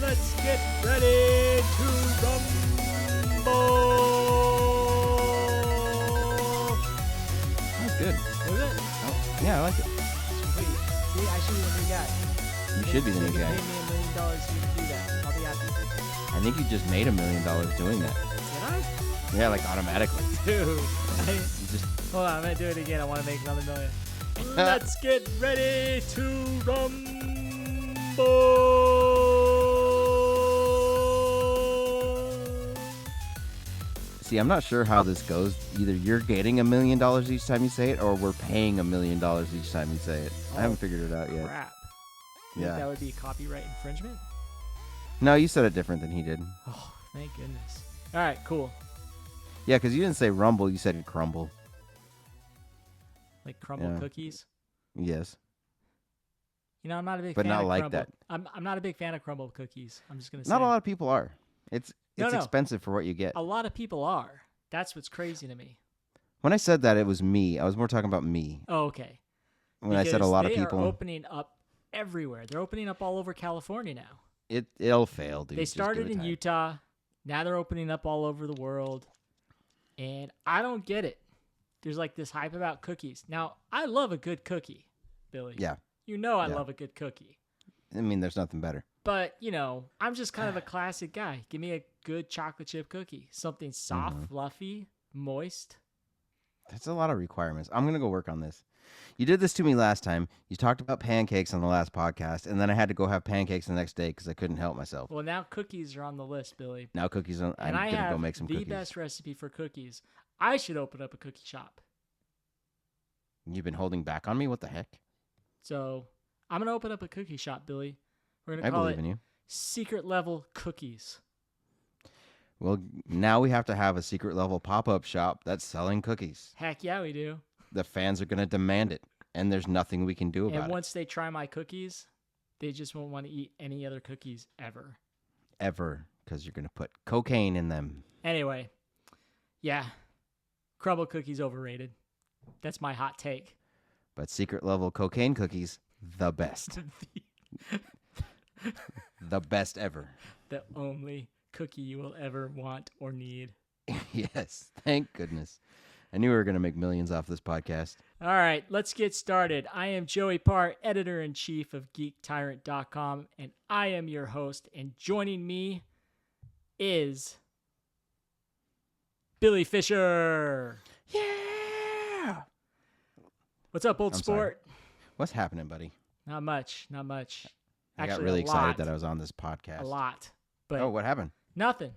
Let's get ready to rumble. That's good. Was it? Oh, yeah, I like it. Sweet. See, I should be the new guy. You should be the new guy. Pay me $1 million so you can do that. I'll be happy. I think you just made $1 million doing that. Did I? Yeah, like automatically. Dude. You just Hold on, I'm going to do it again. I want to make another million. Let's get ready to rumble. see. I'm not sure how this goes. Either you're getting $1 million each time you say it, or we're paying $1 million each time you say it. I haven't figured it out yet. Crap. You Yeah. think that would be copyright infringement? No, you said it different than he did. Oh, thank goodness. All right, cool. Yeah, because you didn't say rumble. You said crumble. Like crumble Yeah. cookies. Yes. You know, I'm not a big But fan not of like crumble. that. I'm not a big fan of crumble cookies. I'm just gonna say. Not a lot of people are. It's No. expensive for what you get. A lot of people are. That's what's crazy to me. When I said that, it was me. I was more talking about me. Oh, okay. When I said a lot of They are people, opening up everywhere. They're opening up all over California now. it'll fail, dude. They Just give started it in time. Utah. Now they're opening up all over the world. And I don't get it. There's like this hype about cookies. Now, I love a good cookie, Billy. Yeah. You know I Yeah. love a good cookie. I mean, there's nothing better. But, you know, I'm just kind of a classic guy. Give me a good chocolate chip cookie. Something soft, fluffy, moist. That's a lot of requirements. I'm going to go work on this. You did this to me last time. You talked about pancakes on the last podcast, and then I had to go have pancakes the next day because I couldn't help myself. Well, now cookies are on the list, Billy. Now cookies, I'm And I going to have go make some the cookies. best recipe for cookies. I should open up a cookie shop. You've been holding back on me? What the heck? So I'm going to open up a cookie shop, Billy. We're going I to call believe it in you. Secret Level Cookies. Well, now we have to have a secret level pop-up shop that's selling cookies. Heck yeah, we do. The fans are going to demand it, and there's nothing we can do about And it. once they try my cookies, they just won't want to eat any other cookies ever. Ever, because you're going to put cocaine in them. Anyway, yeah, crumble cookies overrated. That's my hot take. But secret level cocaine cookies, the best. The best ever. The only cookie you will ever want or need. Yes, thank goodness. I knew we were going to make millions off this podcast. All right, let's get started. I am Joey Parr, editor-in-chief of GeekTyrant.com, and I am your host. And joining me is Billy Fisher. Yeah! What's up, old I'm sport? What's happening, buddy? Not much, not much. I got Actually, really a excited lot. that I was on this podcast. A lot. But Oh, what happened? nothing.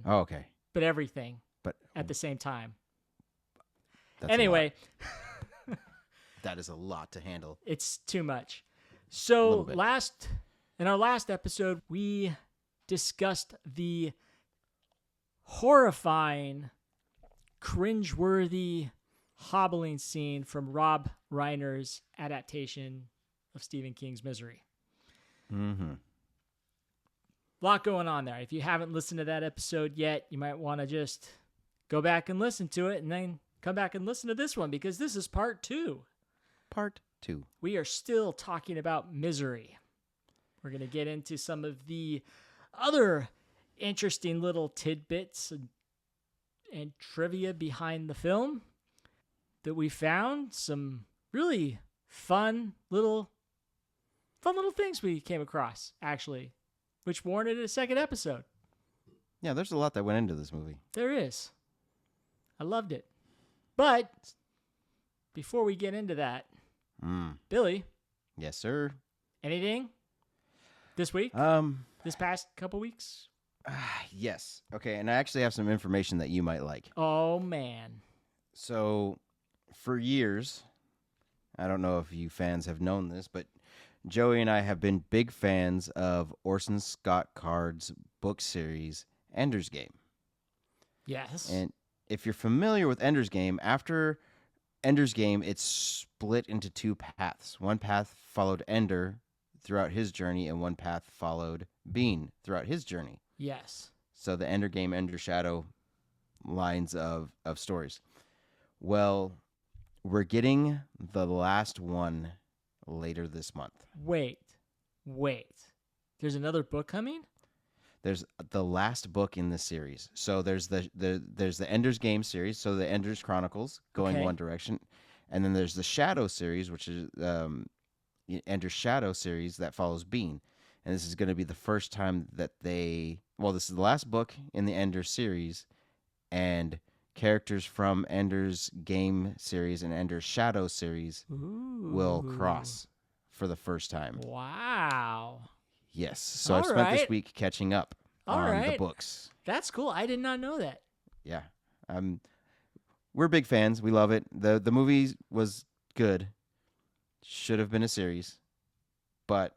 Oh, okay. But everything But at the same time. that's Anyway, a lot. That is a lot to handle. it's too much. A So little bit. in our last episode, we discussed the horrifying, cringeworthy hobbling scene from Rob Reiner's adaptation of Stephen King's Misery. Mm-hmm. A lot going on there. If you haven't listened to that episode yet, you might want to just go back and listen to it and then come back and listen to this one because this is part 2. Part 2. We are still talking about Misery. We're going to get into some of the other interesting little tidbits and trivia behind the film that we found. Some really fun little things we came across, actually, which warranted a second episode. Yeah, there's a lot that went into this movie. There is. I loved it. But before we get into that, Billy, Yes, sir. anything this week? This past couple weeks? Yes. Okay, and I actually have some information that you might like. Oh, man. So, for years, I don't know if you fans have known this, but Joey and I have been big fans of Orson Scott Card's book series, Ender's Game. Yes. And if you're familiar with Ender's Game, after Ender's Game, it's split into 2 paths. One path followed Ender throughout his journey, and one path followed Bean throughout his journey. Yes. So the Ender Game, Ender Shadow lines of stories. Well, we're getting the last one later this month. Wait. There's another book coming? There's the last book in the series. So there's the Ender's Game series, so the Ender's Chronicles going one direction, and then there's the Shadow series, which is Ender's Shadow series that follows Bean. And this is going to be the first time that this is the last book in the Ender series, and characters from Ender's Game series and Ender's Shadow series will cross for the first time. Wow. Yes. So I've spent this week catching up on the books. That's cool. I did not know that. Yeah. We're big fans. We love it. The movie was good. Should have been a series. But,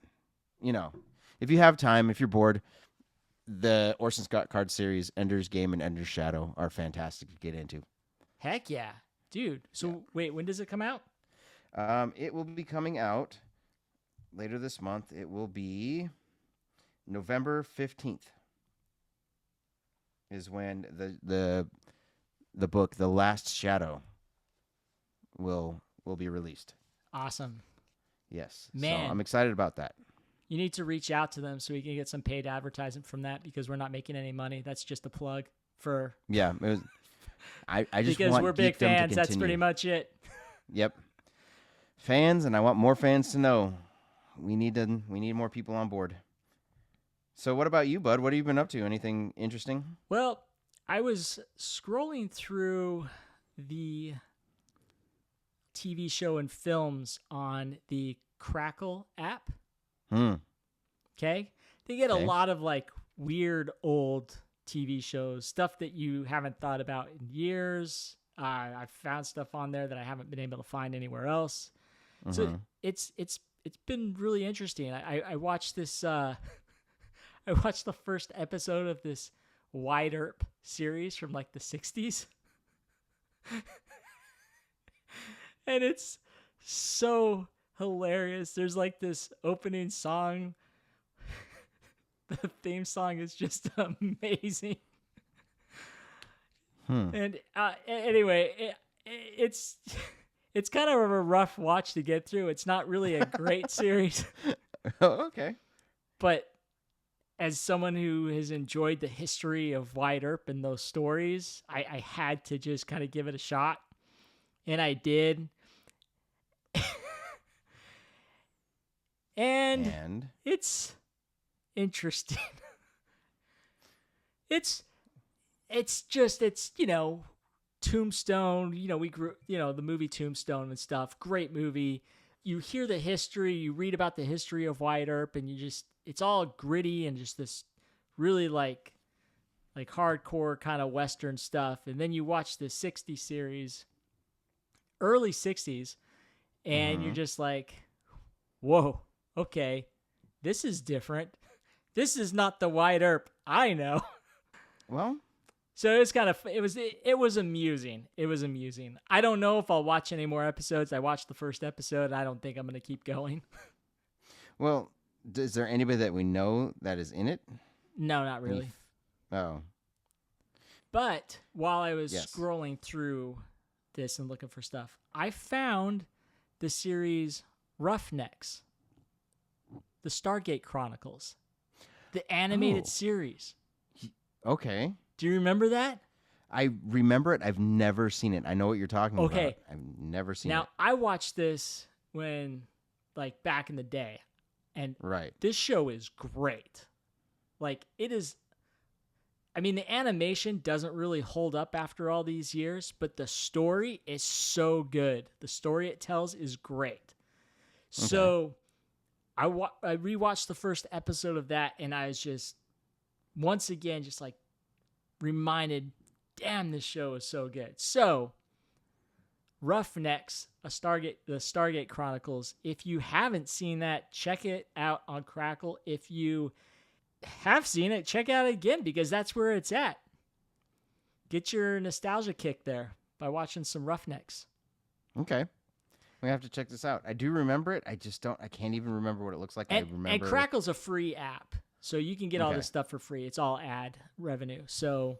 if you have time, if you're bored, the Orson Scott Card series, Ender's Game and Ender's Shadow, are fantastic to get into. Heck yeah. Dude. So wait, when does it come out? It will be coming out later this month. It will be November 15th is when the book The Last Shadow will be released. Awesome. Yes. Man. So I'm excited about that. You need to reach out to them so we can get some paid advertisement from that, because we're not making any money. That's just a plug for. Yeah. It was, I just because want we're big fans. That's pretty much much it. Yep. Fans, and I want more fans to know. We need more people on board. So what about you, bud? What have you been up to? Anything interesting? Well, I was scrolling through the TV show and films on the Crackle app. Okay? They get a lot of like weird old TV shows, stuff that you haven't thought about in years. I've found stuff on there that I haven't been able to find anywhere else. So it's been really interesting. I watched this I watched the first episode of this Wide Earp series from like the 60s. And it's so hilarious. There's like this opening song. The theme song is just amazing. And anyway, it's kind of a rough watch to get through. It's not really a great series. Oh, okay. But as someone who has enjoyed the history of Wyatt Earp and those stories, I had to just kind of give it a shot. And I did. And it's interesting. It's Tombstone, we grew, the movie Tombstone and stuff. Great movie. You hear the history, you read about the history of Wyatt Earp, and it's all gritty and just this really like hardcore kind of Western stuff. And then you watch the 60s series, early 60s, and you're just like, whoa, okay, this is different. This is not the Wyatt Earp I know. Well, so it was amusing. It was amusing. I don't know if I'll watch any more episodes. I watched the first episode. I don't think I'm going to keep going. Well, is there anybody that we know that is in it? No, not really. Oh. But while I was scrolling through this and looking for stuff, I found the series Roughnecks, the Stargate Chronicles, the animated series. Okay. Do you remember that? I remember it. I've never seen it. I know what you're talking about. I've never seen it. Now, I watched this back in the day, and this show is great. It is, the animation doesn't really hold up after all these years, but the story is so good. The story it tells is great. Okay. So I rewatched the first episode of that, and I was just, once again, just reminded, damn, this show is so good. So, Roughnecks, the Stargate Chronicles. If you haven't seen that, check it out on Crackle. If you have seen it, check it out again, because that's where it's at. Get your nostalgia kick there by watching some Roughnecks. Okay. We have to check this out. I do remember it. I can't even remember what it looks like. And Crackle's a free app. So you can get all this stuff for free. It's all ad revenue. So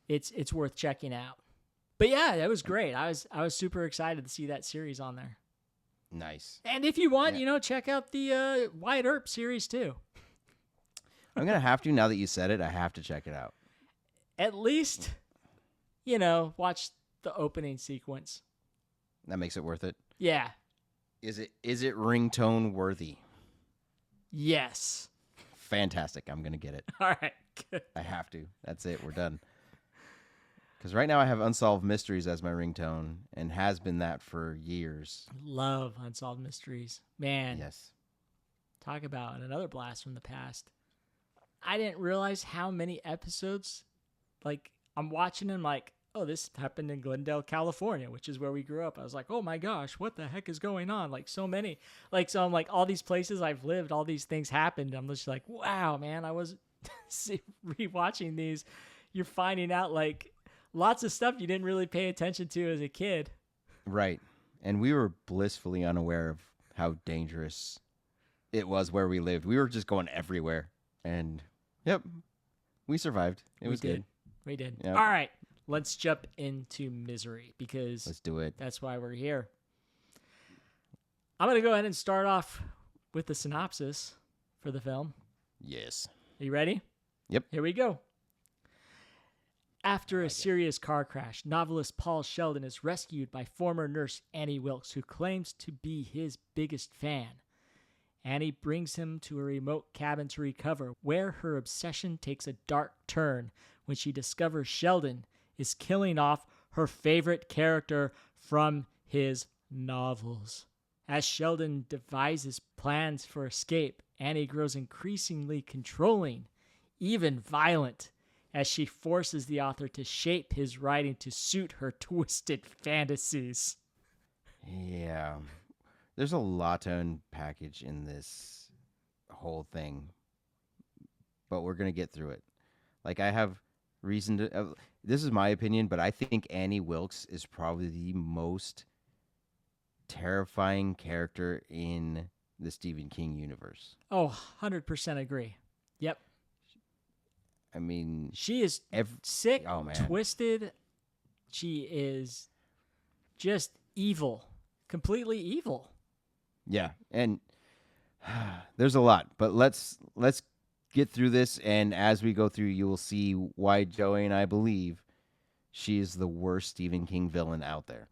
it's worth checking out. But yeah, that was great. I was super excited to see that series on there. Nice. And if you want, check out the Wyatt Earp series too. I'm gonna have to now that you said it. I have to check it out. At least, watch the opening sequence. That makes it worth it. Yeah. Is it ringtone worthy? Yes. Fantastic. I'm gonna get it. All right. Good. I have to. That's it. We're done. Because right now I have Unsolved Mysteries as my ringtone, and has been that for years. Love Unsolved Mysteries. Man. Yes. Talk about another blast from the past. I didn't realize how many episodes, like, I'm watching them like, oh, this happened in Glendale, California, which is where we grew up. I was like, oh my gosh, what the heck is going on? Like, so many. Like, so I'm like, all these places I've lived, all these things happened. I'm just like, wow, man, I was rewatching these. You're finding out, like, lots of stuff you didn't really pay attention to as a kid. Right. And we were blissfully unaware of how dangerous it was where we lived. We were just going everywhere. And, yep, we survived. It was good. We did. Yep. All right. Let's jump into Misery because let's do it. That's why we're here. I'm going to go ahead and start off with the synopsis for the film. Yes. Are you ready? Yep. Here we go. After a serious car crash, novelist Paul Sheldon is rescued by former nurse Annie Wilkes, who claims to be his biggest fan. Annie brings him to a remote cabin to recover, where her obsession takes a dark turn when she discovers Sheldon is killing off her favorite character from his novels. As Sheldon devises plans for escape, Annie grows increasingly controlling, even violent, as she forces the author to shape his writing to suit her twisted fantasies. Yeah. There's a lot to unpackage in this whole thing, but we're going to get through it. Like, I have reason to... this is my opinion, but I think Annie Wilkes is probably the most terrifying character in the Stephen King universe. Oh, 100% agree. Yep. I mean... she is sick, twisted. She is just evil. Completely evil. Yeah, and there's a lot, but let's get through this, and as we go through, you will see why Joey and I believe she is the worst Stephen King villain out there.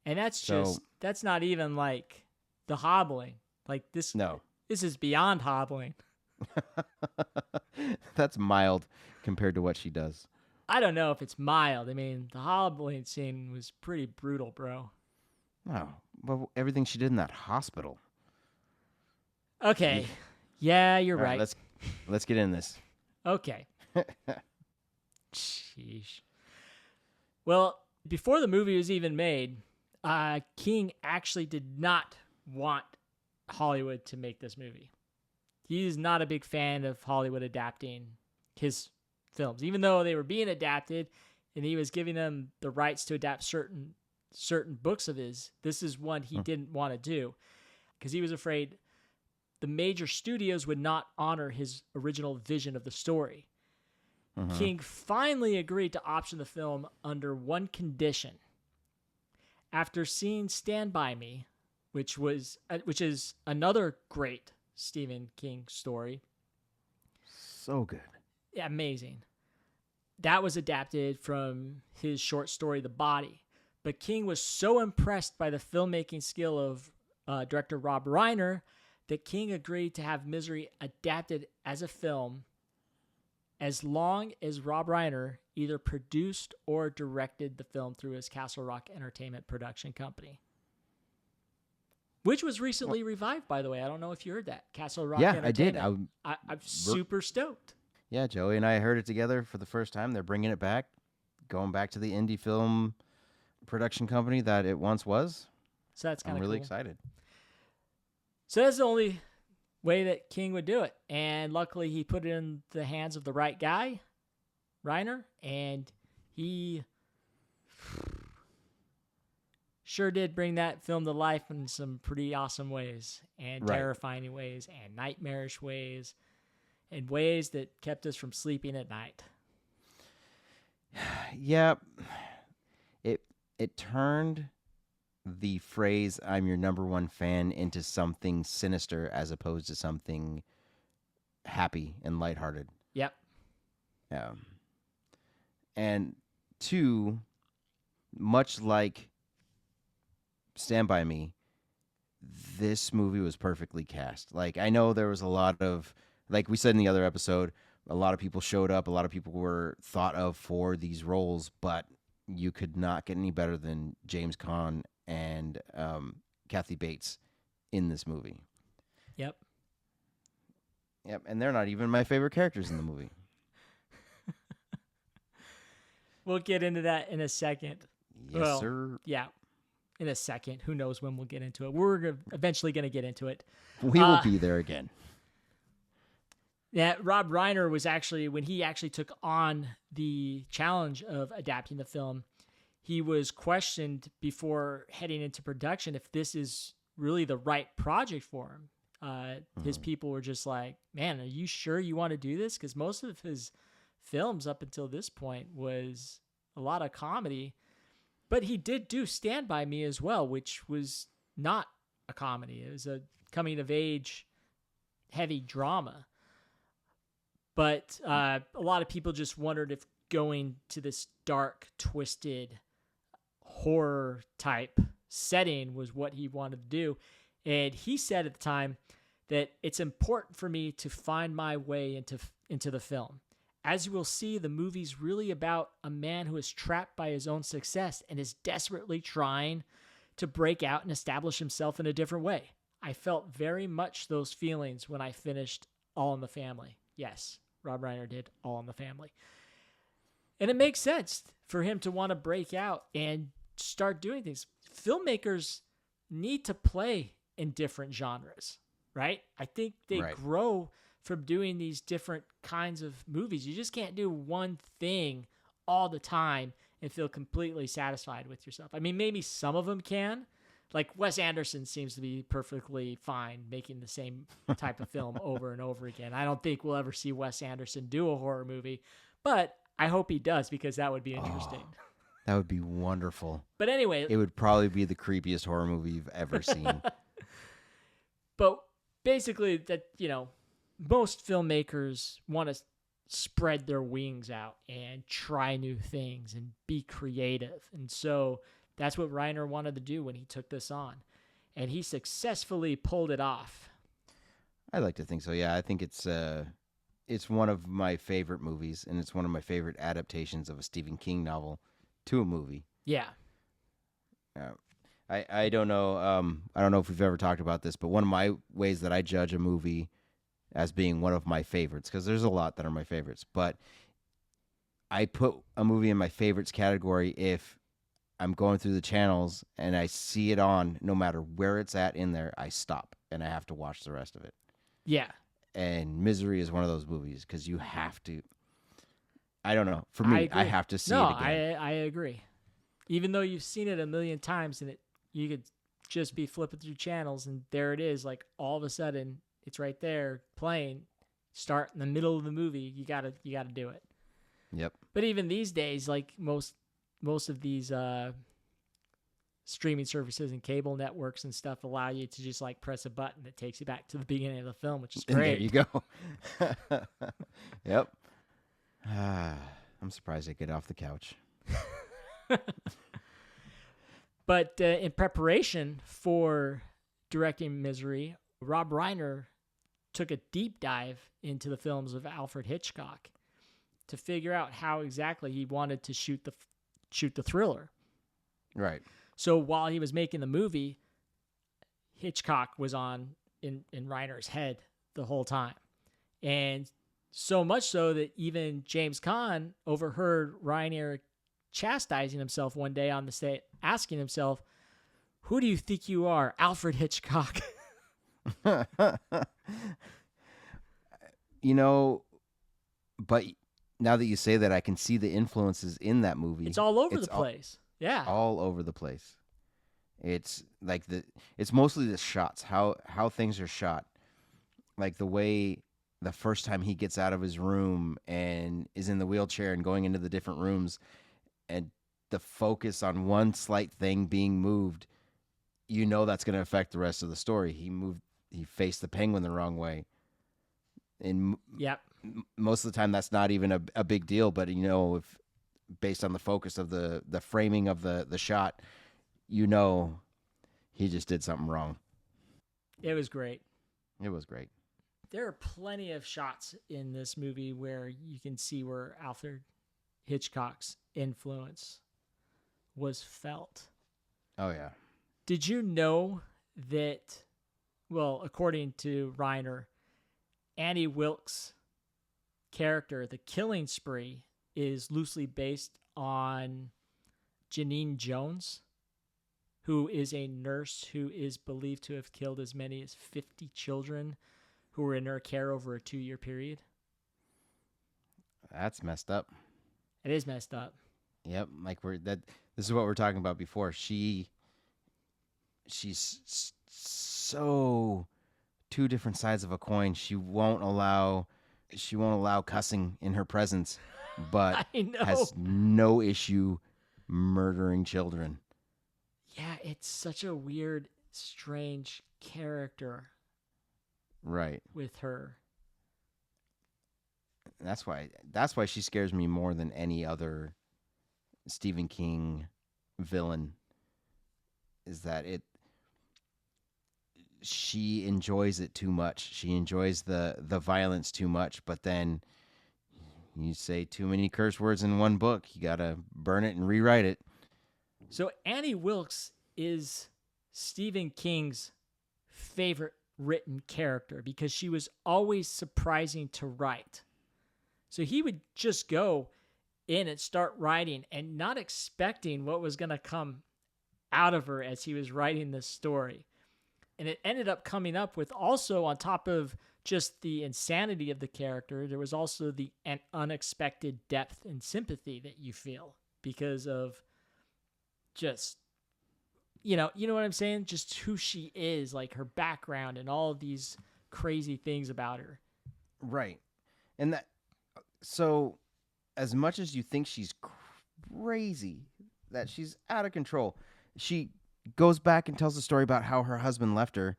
And that's not even like the hobbling. Like this. No. This is beyond hobbling. That's mild compared to what she does. I don't know if it's mild. I mean, the hobbling scene was pretty brutal, bro. Oh, but everything she did in that hospital. Okay. Yeah, you're right. Let's get in this. Okay. Sheesh. Well, before the movie was even made, King actually did not want Hollywood to make this movie. He's not a big fan of Hollywood adapting his films, even though they were being adapted and he was giving them the rights to adapt certain books of his. This is one he didn't want to do because he was afraid the major studios would not honor his original vision of the story. King finally agreed to option the film under one condition. After seeing Stand By Me, which is another great Stephen King story. So good. Yeah, amazing. That was adapted from his short story, The Body. But King was so impressed by the filmmaking skill of director Rob Reiner that King agreed to have Misery adapted as a film as long as Rob Reiner either produced or directed the film through his Castle Rock Entertainment production company. Which was recently revived, by the way. I don't know if you heard that. Castle Rock Entertainment. Yeah, I did. I'm super stoked. Yeah, Joey and I heard it together for the first time. They're bringing it back, going back to the indie film production company that it once was. So that's kind of really cool. Excited. So that's the only way that King would do it. And luckily he put it in the hands of the right guy, Reiner, and he sure did bring that film to life in some pretty awesome ways and terrifying ways and nightmarish ways and ways that kept us from sleeping at night. Yeah. It turned the phrase "I'm your number one fan" into something sinister as opposed to something happy and lighthearted. Yep. And two, much like Stand By Me, this movie was perfectly cast. Like, I know there was a lot of, like we said in the other episode, a lot of people showed up, a lot of people were thought of for these roles, but you could not get any better than James Caan and Kathy Bates in this movie. Yep. And they're not even my favorite characters in the movie. We'll get into that in a second. Yes, sir. Yeah, in a second. Who knows when we'll get into it? We're eventually going to get into it. We will be there again. Yeah, Rob Reiner was actually, when he actually took on the challenge of adapting the film, he was questioned before heading into production if this is really the right project for him. His people were just like, man, are you sure you want to do this? Because most of his films up until this point was a lot of comedy, but he did do Stand By Me as well, which was not a comedy. It was a coming of age heavy drama. But a lot of people just wondered if going to this dark, twisted horror type setting was what he wanted to do. And he said at the time that it's important for me to find my way into the film. As you will see, the movie's really about a man who is trapped by his own success and is desperately trying to break out and establish himself in a different way. I felt very much those feelings when I finished All in the Family. Yes, Rob Reiner did All in the Family. And it makes sense for him to want to break out and start doing things. Filmmakers need to play in different genres, right? I think they grow from doing these different kinds of movies. You just can't do one thing all the time and feel completely satisfied with yourself. I mean, maybe some of them can. Like Wes Anderson seems to be perfectly fine making the same type of film over and over again. I don't think we'll ever see Wes Anderson do a horror movie, but I hope he does because that would be interesting. Oh, that would be wonderful. But anyway, it would probably be the creepiest horror movie you've ever seen. But basically, that, you know, most filmmakers want to spread their wings out and try new things and be creative. And so that's what Reiner wanted to do when he took this on. And he successfully pulled it off. I like to think so, yeah. I think it's one of my favorite movies, and it's one of my favorite adaptations of a Stephen King novel to a movie. Yeah. I don't know. I don't know if we've ever talked about this, but one of my ways that I judge a movie as being one of my favorites, because there's a lot that are my favorites, but I put a movie in my favorites category if I'm going through the channels and I see it on, no matter where it's at in there, I stop and I have to watch the rest of it. Yeah. And Misery is one of those movies because you have to. I don't know. For me, I have to see it again. I agree. Even though you've seen it a million times and you could just be flipping through channels and there it is, like all of a sudden it's right there playing. Start in the middle of the movie. You gotta do it. Yep. But even these days, like most of these streaming services and cable networks and stuff allow you to just like press a button that takes you back to the beginning of the film, which is great. And there you go. Yep. I'm surprised I get off the couch. But in preparation for directing Misery, Rob Reiner took a deep dive into the films of Alfred Hitchcock to figure out how exactly he wanted to shoot the thriller. Right. So while he was making the movie, Hitchcock was on in Reiner's head the whole time. And so much so that even James Caan overheard Reiner chastising himself one day on the stage, asking himself, "Who do you think you are, Alfred Hitchcock?" You know, but now that you say that, I can see the influences in that movie. It's all over the place. Yeah. All over the place. It's like it's mostly the shots, how things are shot. Like the way the first time he gets out of his room and is in the wheelchair and going into the different rooms, and the focus on one slight thing being moved, you know that's going to affect the rest of the story. He faced the penguin the wrong way. And Yep. most of the time, that's not even a big deal. But if based on the focus of the framing of the shot, he just did something wrong. It was great. It was great. There are plenty of shots in this movie where you can see where Alfred Hitchcock's influence was felt. Oh, yeah. Did you know that, well, according to Reiner, Annie Wilkes' character, The Killing Spree, is loosely based on Janine Jones, who is a nurse who is believed to have killed as many as 50 children who were in her care over a 2-year period? That's messed up. It is messed up. Yep, this is what we're talking about before. She's so two different sides of a coin. She won't allow cussing in her presence, but I know. has no issue murdering children. Yeah, it's such a weird, strange character. Right. With her. That's why she scares me more than any other Stephen King villain. Is that she enjoys it too much. She enjoys the violence too much, but then you say too many curse words in one book, you got to burn it and rewrite it. So Annie Wilkes is Stephen King's favorite written character because she was always surprising to write. So he would just go in and start writing and not expecting what was going to come out of her as he was writing this story. And it ended up coming up with also, on top of just the insanity of the character, there was also the unexpected depth and sympathy that you feel because of just, you know what I'm saying? Just who she is, like her background and all of these crazy things about her. Right. And so as much as you think she's crazy, that she's out of control, she goes back and tells the story about how her husband left her,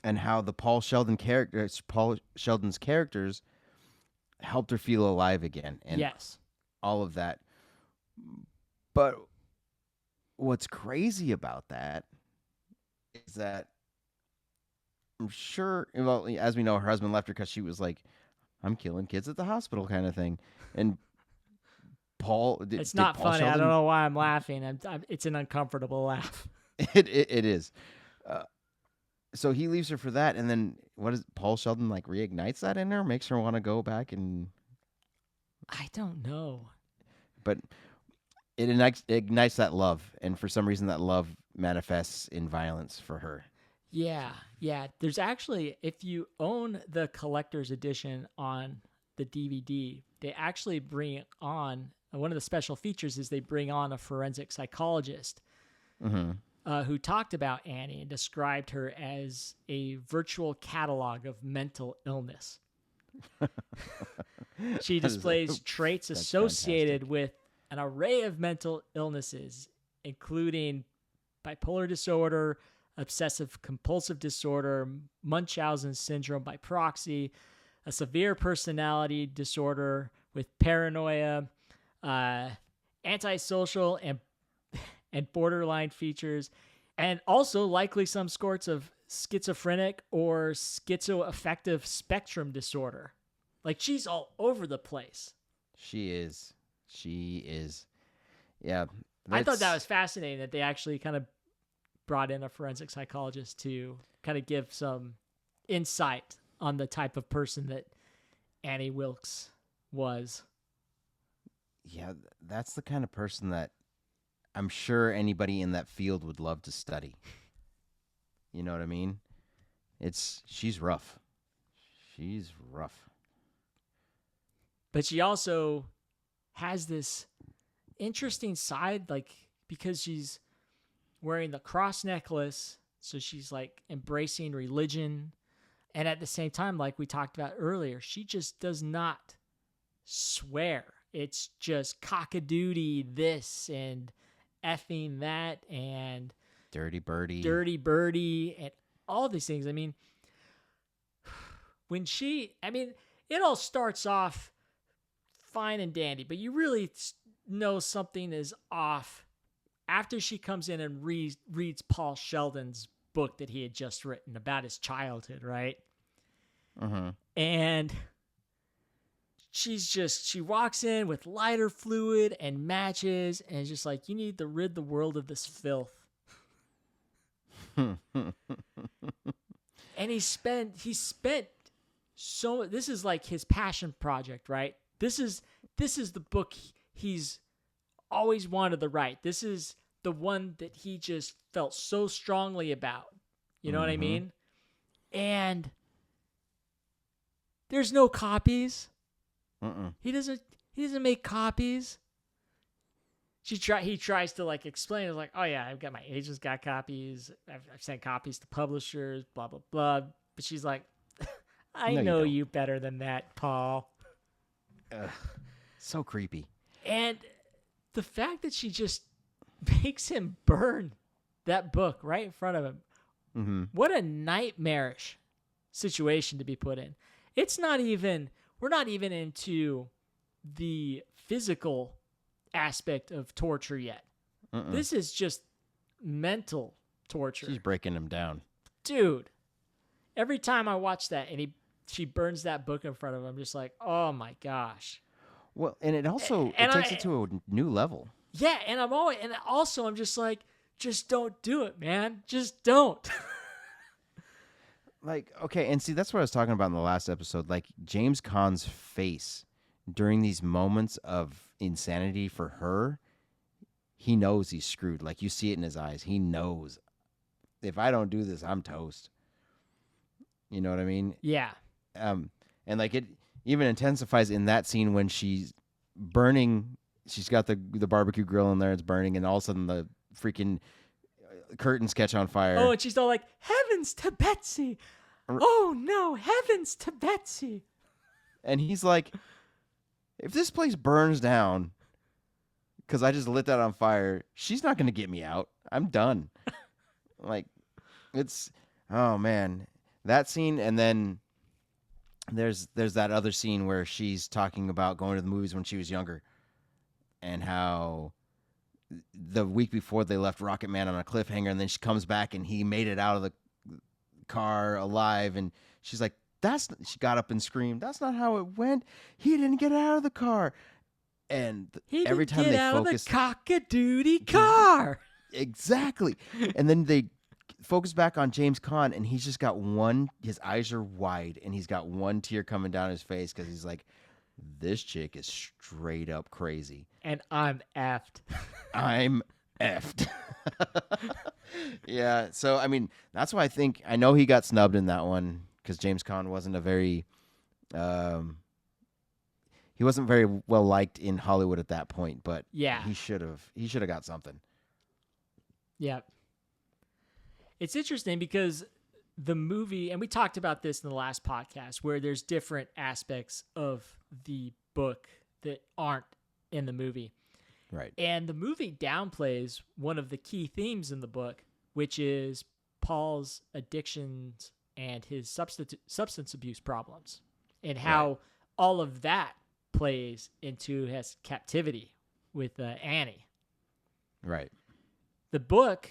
and how the Paul Sheldon's characters helped her feel alive again, and yes, all of that. But what's crazy about that is that I'm sure, well, as we know, her husband left her because she was like, I'm killing kids at the hospital kind of thing. And Paul... It's not Paul funny. Sheldon, I don't know why I'm laughing. It's an uncomfortable laugh. It is. So he leaves her for that, and then what is Paul Sheldon, like, reignites that in her, makes her want to go back and... I don't know. But it ignites that love, and for some reason that love manifests in violence for her. Yeah. There's actually, if you own the collector's edition on the DVD, they actually bring on, one of the special features is they bring on a forensic psychologist who talked about Annie and described her as a virtual catalog of mental illness. She displays traits associated with an array of mental illnesses, including bipolar disorder, obsessive compulsive disorder, Munchausen syndrome by proxy, a severe personality disorder with paranoia, antisocial and borderline features, and also likely some sorts of schizophrenic or schizoaffective spectrum disorder. Like, she's all over the place. She is. Yeah. I thought that was fascinating that they actually kind of brought in a forensic psychologist to kind of give some insight on the type of person that Annie Wilkes was. Yeah, that's the kind of person that I'm sure anybody in that field would love to study. You know what I mean? She's rough. She's rough. But she also has this interesting side, like, because she's wearing the cross necklace, so she's like embracing religion, and at the same time, like we talked about earlier, she just does not swear. It's just cockadoodie this and effing that and dirty birdie and all these things. I mean, it all starts off fine and dandy, but you really know something is off after she comes in and reads Paul Sheldon's book that he had just written about his childhood, right? And she walks in with lighter fluid and matches, and it's just like, you need to rid the world of this filth. And he spent so, this is like his passion project, right? This is the book he's always wanted to write. This is the one that he just felt so strongly about. You know what I mean? And there's no copies. He doesn't make copies. He tries to like explain it, like, oh yeah, I've got, my agent's got copies. I've sent copies to publishers, blah blah blah. But she's like, I know you better than that, Paul. So creepy. And the fact that she just makes him burn that book right in front of him. What a nightmarish situation to be put in. We're not even into the physical aspect of torture yet. This is just mental torture. She's breaking him down. Dude, every time I watch that and she burns that book in front of him, I'm just like, oh my gosh. Well, and it also takes it to a new level. Yeah, and I'm just like, just don't do it, man. Just don't. Like, okay, and see, that's what I was talking about in the last episode. Like, James Caan's face during these moments of insanity for her, he knows he's screwed. Like, you see it in his eyes. He knows, if I don't do this, I'm toast. You know what I mean? Yeah. And like, it even intensifies in that scene when she's burning. She's got the barbecue grill in there. It's burning, and all of a sudden the freaking curtains catch on fire. Oh, and she's all like, heavens to Betsy. Oh no, heavens to Betsy. And he's like, if this place burns down because I just lit that on fire, she's not going to get me out. I'm done. Like, it's, oh man, that scene. And then there's that other scene where she's talking about going to the movies when she was younger and how the week before they left Rocket Man on a cliffhanger, and then she comes back and he made it out of the car alive, and she's like, she got up and screamed, that's not how it went. He didn't get out of the car. And every time they focus, the Cockadoodie car. Exactly. And then they focus back on James Caan, and he's just got his eyes are wide, and he's got one tear coming down his face because he's like, this chick is straight up crazy. And I'm effed. I'm effed. Yeah. So, I mean, that's why I know he got snubbed in that one because James Caan wasn't he wasn't very well liked in Hollywood at that point, but yeah, he should have got something. Yeah. It's interesting because the movie, and we talked about this in the last podcast, where there's different aspects of the book that aren't in the movie. Right. And the movie downplays one of the key themes in the book, which is Paul's addictions and his substance abuse problems, and how all of that plays into his captivity with Annie. Right. The book,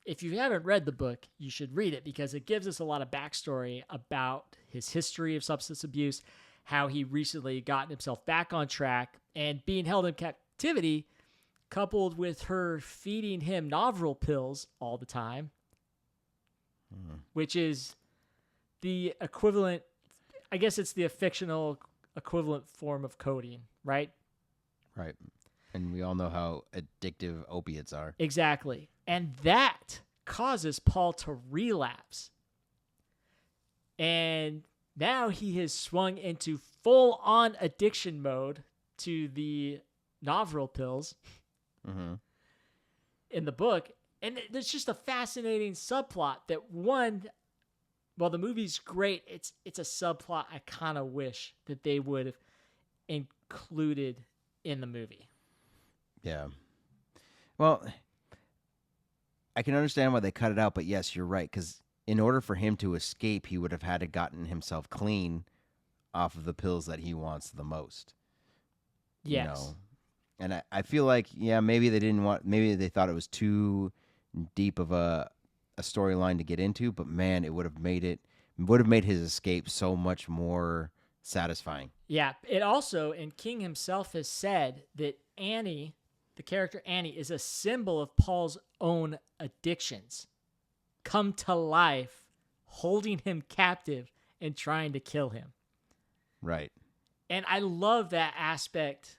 if you haven't read the book, you should read it because it gives us a lot of backstory about his history of substance abuse, how he recently gotten himself back on track, and being held in captivity, coupled with her feeding him Novril pills all the time, which is the equivalent, I guess it's the fictional equivalent form of codeine, right? Right. And we all know how addictive opiates are. Exactly. And that causes Paul to relapse. And now he has swung into full-on addiction mode to the Novril pills in the book. And there's just a fascinating subplot that while the movie's great, it's a subplot I kind of wish that they would have included in the movie. Yeah. Well, I can understand why they cut it out, but yes, you're right. Because in order for him to escape, he would have had to gotten himself clean off of the pills that he wants the most. Yes. You know? And I feel like, yeah, maybe they thought it was too deep of a storyline to get into, but man, it would have made his escape so much more satisfying. Yeah. It also, and King himself has said that Annie, the character Annie, is a symbol of Paul's own addictions come to life, holding him captive and trying to kill him. Right. And I love that aspect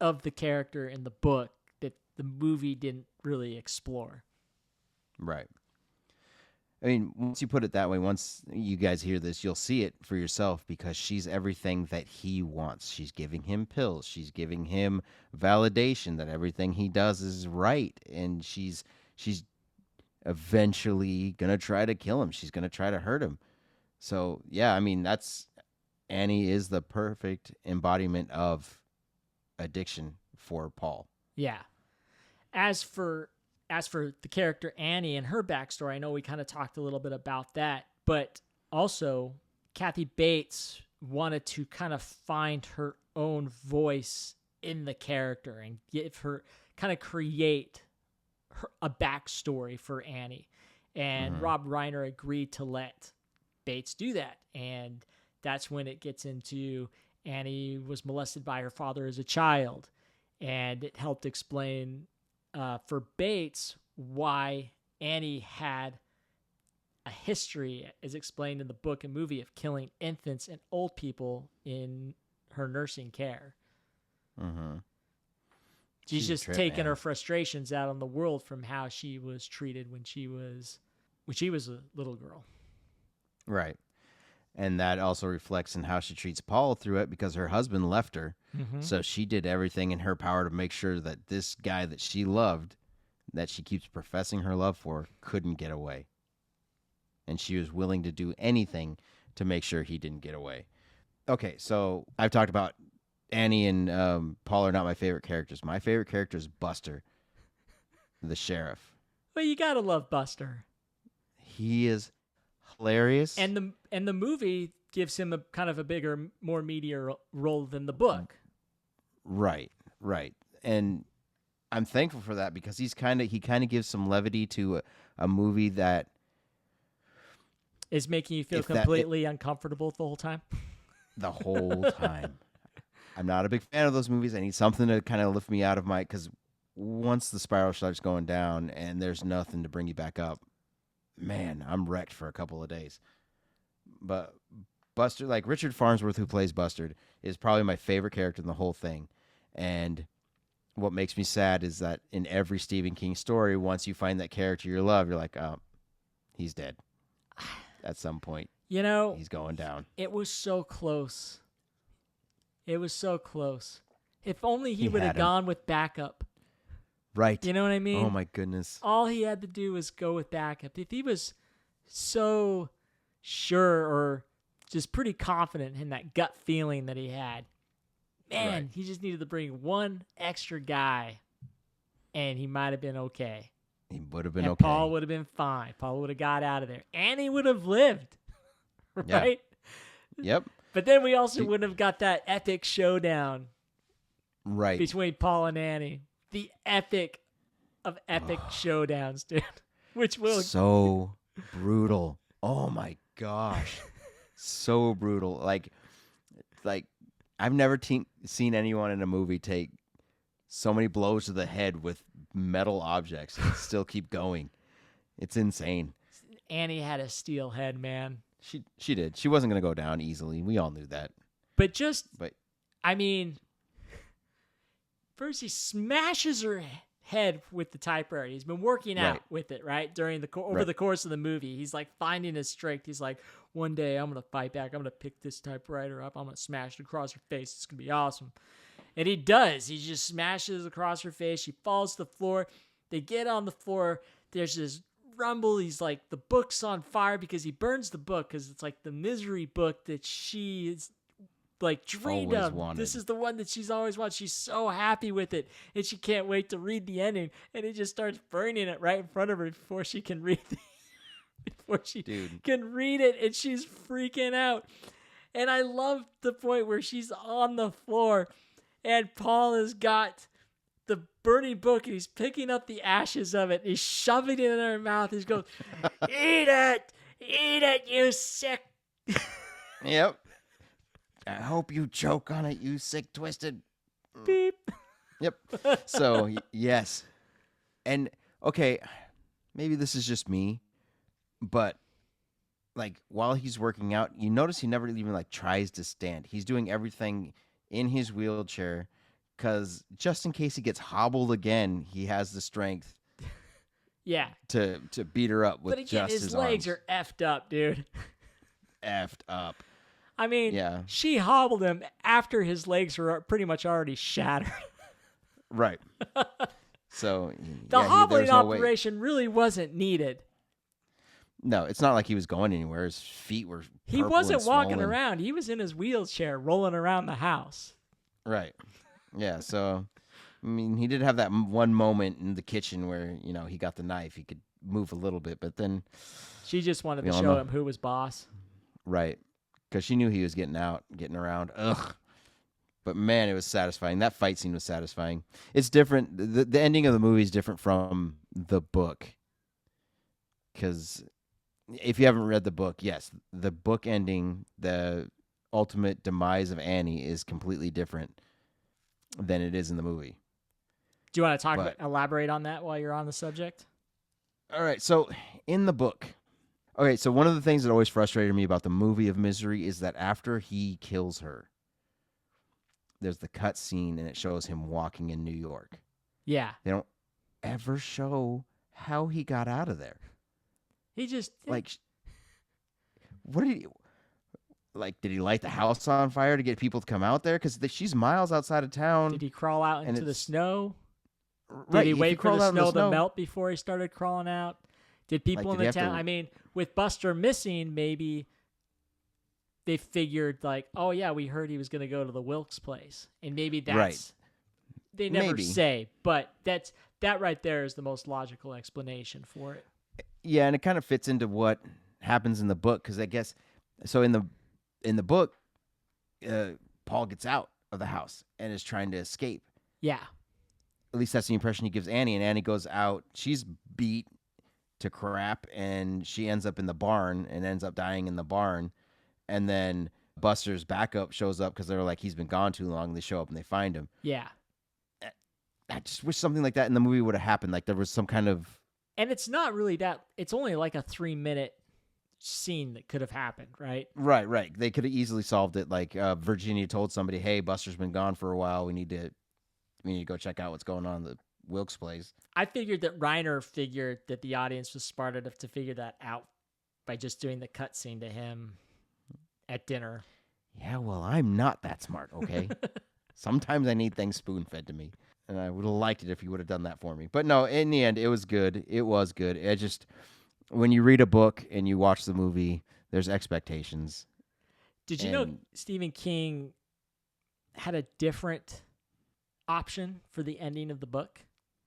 of the character in the book that the movie didn't really explore. Right. I mean, once you put it that way, once you guys hear this, you'll see it for yourself because she's everything that he wants. She's giving him pills. She's giving him validation that everything he does is right. And she's eventually going to try to kill him. She's going to try to hurt him. So, yeah, I mean, Annie is the perfect embodiment of addiction for Paul. Yeah. As for the character Annie and her backstory, I know we kind of talked a little bit about that, but also Kathy Bates wanted to kind of find her own voice in the character and create a backstory for Annie. And Rob Reiner agreed to let Bates do that. And that's when it gets into Annie was molested by her father as a child. And it helped explain for Bates why Annie had a history, as explained in the book and movie, of killing infants and old people in her nursing care. Mm-hmm. She's just taking her frustrations out on the world from how she was treated when she was a little girl. Right. And that also reflects in how she treats Paul through it because her husband left her. Mm-hmm. So she did everything in her power to make sure that this guy that she loved, that she keeps professing her love for, couldn't get away. And she was willing to do anything to make sure he didn't get away. Okay, so I've talked about Annie and Paul are not my favorite characters. My favorite character is Buster, the sheriff. Well, you gotta love Buster. He is hilarious. And the movie gives him a kind of a bigger, more meatier role than the book. Right. And I'm thankful for that because he kind of gives some levity to a movie that is making you feel completely uncomfortable the whole time. The whole time. I'm not a big fan of those movies. I need something to kind of lift me out of because once the spiral starts going down and there's nothing to bring you back up, man, I'm wrecked for a couple of days. But Buster, like Richard Farnsworth, who plays Buster, is probably my favorite character in the whole thing. And what makes me sad is that in every Stephen King story, once you find that character you love, you're like, oh, he's dead. At some point, he's going down. It was so close. It was so close. If only he would have gone with backup. Right. You know what I mean? Oh, my goodness. All he had to do was go with backup. If he was so sure or just pretty confident in that gut feeling that he had, man, he just needed to bring one extra guy, and he might have been okay. He would have been and okay. Paul would have been fine. Paul would have got out of there. Annie would have lived. Right? Yeah. Yep. But then we also wouldn't have got that epic showdown between Paul and Annie. The epic of epic showdowns, dude. Which will so brutal. Oh my gosh. So brutal. Like I've never seen anyone in a movie take so many blows to the head with metal objects and still keep going. It's insane. Annie had a steel head, man. She did. She wasn't going to go down easily. We all knew that. I mean, first he smashes her head with the typewriter. He's been working out with it, right? During over the course of the movie. He's like finding his strength. He's like, one day I'm going to fight back. I'm going to pick this typewriter up. I'm going to smash it across her face. It's going to be awesome. And he does. He just smashes across her face. She falls to the floor. They get on the floor. There's this rumble. He's like, the book's on fire because he burns the book because it's like the misery book that she is like dreamed of. This is the one that she's always wanted. She's so happy with it, and she can't wait to read the ending. And he just starts burning it right in front of her before she can read can read it, and she's freaking out. And I love the point where she's on the floor and Paul has got the burning book and he's picking up the ashes of it. He's shoving it in her mouth. He's going, eat it, you sick. Yep. I hope you choke on it, you sick, twisted. Beep. Yep. So, yes. And, okay, maybe this is just me, but, like, while he's working out, you notice he never even, like, tries to stand. He's doing everything in his wheelchair because just in case he gets hobbled again, he has the strength Yeah. to beat her up with but again, just his legs arms. are effed up, dude. Effed up. I mean, Yeah. she hobbled him after his legs were pretty much already shattered. Right. So The hobbling there's no way. operation really wasn't needed. No, it's not like he was going anywhere. His feet were He purple wasn't and walking swollen. around. He was in his wheelchair rolling around the house. Right. Yeah, so, I mean, he did have that one moment in the kitchen where, he got the knife. He could move a little bit, but then, She just wanted to We all show know. him who was boss. right, because she knew he was getting around. Ugh. But, man, it was satisfying. That fight scene was satisfying. It's different. The ending of the movie is different from the book. Because if you haven't read the book, yes, the book ending, the ultimate demise of Annie is completely different than it is in the movie. Do you want to elaborate on that while you're on the subject? All right, so in the book, okay, so one of the things that always frustrated me about the movie of Misery is that after he kills her, there's the cut scene and it shows him walking in New York. Yeah. They don't ever show how he got out of there. He just... Like, what did he... Like, did he light the house on fire to get people to come out there? Because she's miles outside of town. Did he crawl out into the snow? Right, Did he if wait for crawled the out in snow to melt before he started crawling out? Did people Like, in did he the have town... to- I mean, with Buster missing, maybe they figured, like, oh, yeah, we heard he was going to go to the Wilkes place. And maybe that's... Right. They never Maybe. say, but that right there is the most logical explanation for it. Yeah, and it kind of fits into what happens in the book, because I guess... So in the book, Paul gets out of the house and is trying to escape. Yeah. At least that's the impression he gives Annie, and Annie goes out. She's beat to crap, and she ends up in the barn and ends up dying in the barn. And then Buster's backup shows up because they're like, he's been gone too long. They show up and they find him. Yeah. I just wish something like that in the movie would have happened. Like there was some kind of... And it's not really that... It's only like a 3-minute scene that could have happened, right? Right. They could have easily solved it. Like Virginia told somebody, hey, Buster's been gone for a while. We need to go check out what's going on in the Wilkes place. I figured that Reiner figured that the audience was smart enough to figure that out by just doing the cutscene to him at dinner. Yeah, well, I'm not that smart, okay? Sometimes I need things spoon-fed to me. And I would have liked it if you would have done that for me. But no, in the end, it was good. It was good. It just... When you read a book and you watch the movie, there's expectations. Did you know Stephen King had a different option for the ending of the book?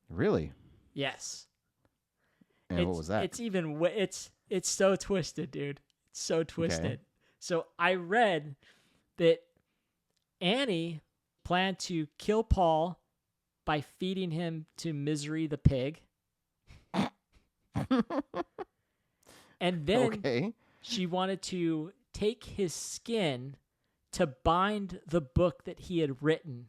Really? Yes. And what was that? It's so twisted, dude. It's so twisted. Okay. So I read that Annie planned to kill Paul by feeding him to Misery the pig. And then she wanted to take his skin to bind the book that he had written.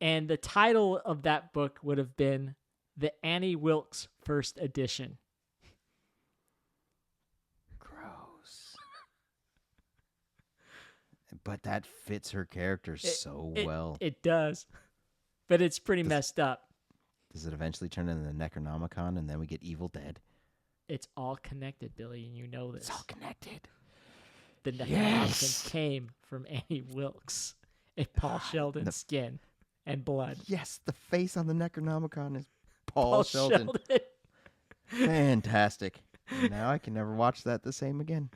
And the title of that book would have been The Annie Wilkes First Edition. Gross. But that fits her character so well. It does. But it's pretty messed up. Does it eventually turn into the Necronomicon and then we get Evil Dead? It's all connected, Billy, and you know this. It's all connected. The Necronomicon came from Annie Wilkes and Paul Sheldon's skin and blood. Yes, the face on the Necronomicon is Paul Sheldon. Fantastic. Now I can never watch that the same again.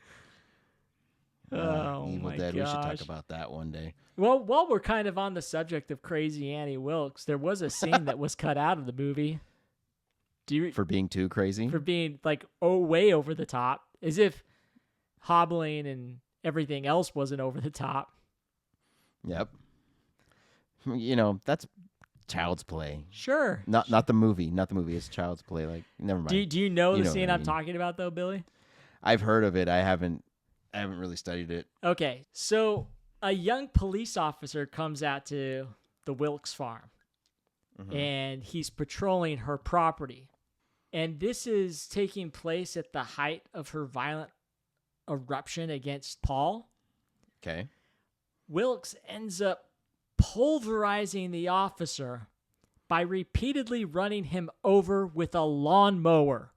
Oh, Evil my Dead. We should gosh. talk about that one day. Well, while we're kind of on the subject of crazy Annie Wilkes, there was a scene that was cut out of the movie. For being too crazy? For being like way over the top, as if hobbling everything else wasn't over the top. Yep. That's child's play. Sure. Not the movie. Not the movie. It's child's play. Like, never mind. Do you know the know scene what I I'm mean. talking about, though, Billy? I've heard of it. I haven't really studied it. Okay, so a young police officer comes out to the Wilkes farm, and he's patrolling her property. And this is taking place at the height of her violent eruption against Paul. Okay. Wilkes ends up pulverizing the officer by repeatedly running him over with a lawnmower.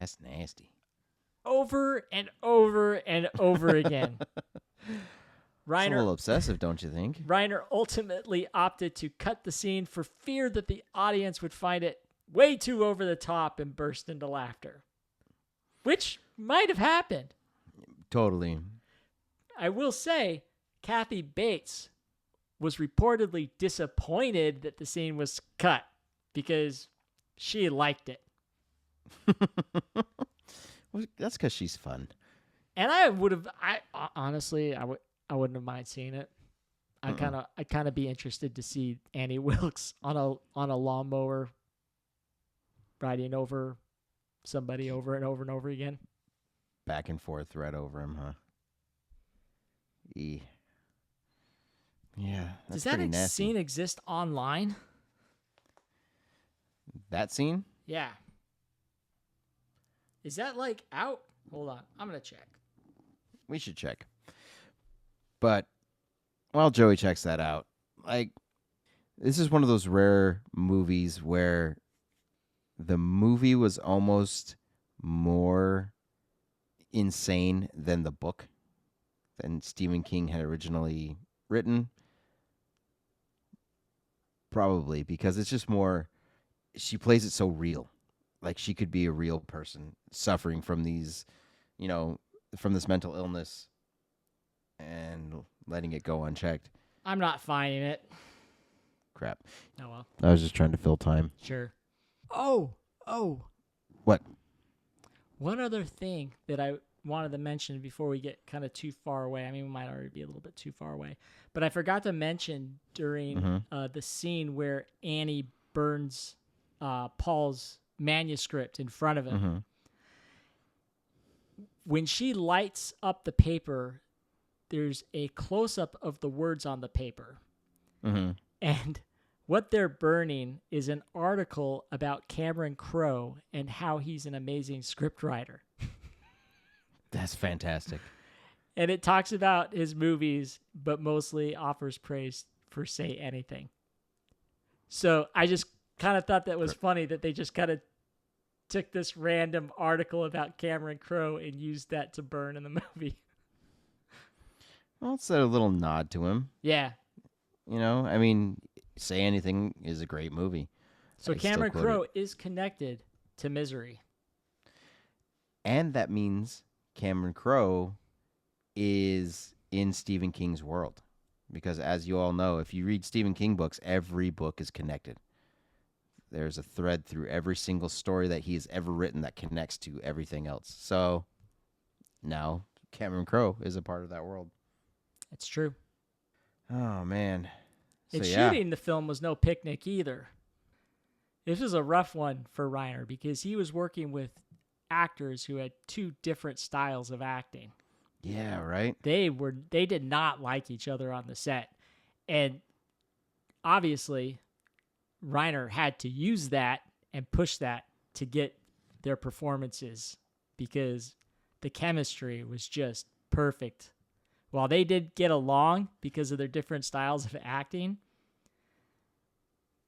That's nasty. Over and over and over again. It's a little obsessive, don't you think? Reiner ultimately opted to cut the scene for fear that the audience would find it way too over the top and burst into laughter. Which might have happened. Totally. I will say, Kathy Bates was reportedly disappointed that the scene was cut because she liked it. Well, that's because she's fun. And I honestly, I wouldn't have mind seeing it. I'd kind of be interested to see Annie Wilkes on a lawnmower riding over somebody over and over and over again. Back and forth right over him, huh? Yeah, that's Does that pretty nasty. scene exist online? That scene? Yeah. Is that like out? Hold on, I'm gonna check. We should check. But while Joey checks that out, like, this is one of those rare movies where the movie was almost more insane than the book than Stephen King had originally written. Probably because it's just more, she plays it so real. Like, she could be a real person suffering from these, from this mental illness and letting it go unchecked. I'm not finding it. Crap. Oh well. I was just trying to fill time. Sure. Oh. What? One other thing that I wanted to mention before we get kind of too far away. I mean, we might already be a little bit too far away. But I forgot to mention during the scene where Annie burns Paul's manuscript in front of him. When she lights up the paper, there's a close-up of the words on the paper. And what they're burning is an article about Cameron Crowe and how he's an amazing scriptwriter. That's fantastic. And it talks about his movies, but mostly offers praise for Say Anything. So I just kind of thought that was funny that they just kind of took this random article about Cameron Crowe and used that to burn in the movie. Well, it's a little nod to him. Yeah. I mean, Say Anything is a great movie. So Cameron Crowe is connected to Misery. And that means Cameron Crowe is in Stephen King's world. Because as you all know, if you read Stephen King books, every book is connected. There's a thread through every single story that he's ever written that connects to everything else. So now Cameron Crowe is a part of that world. It's true. Oh, man. And shooting the film was no picnic either. This was a rough one for Reiner because he was working with actors who had two different styles of acting. Yeah, right? They did not like each other on the set. And obviously, Reiner had to use that and push that to get their performances because the chemistry was just perfect. While they did get along because of their different styles of acting,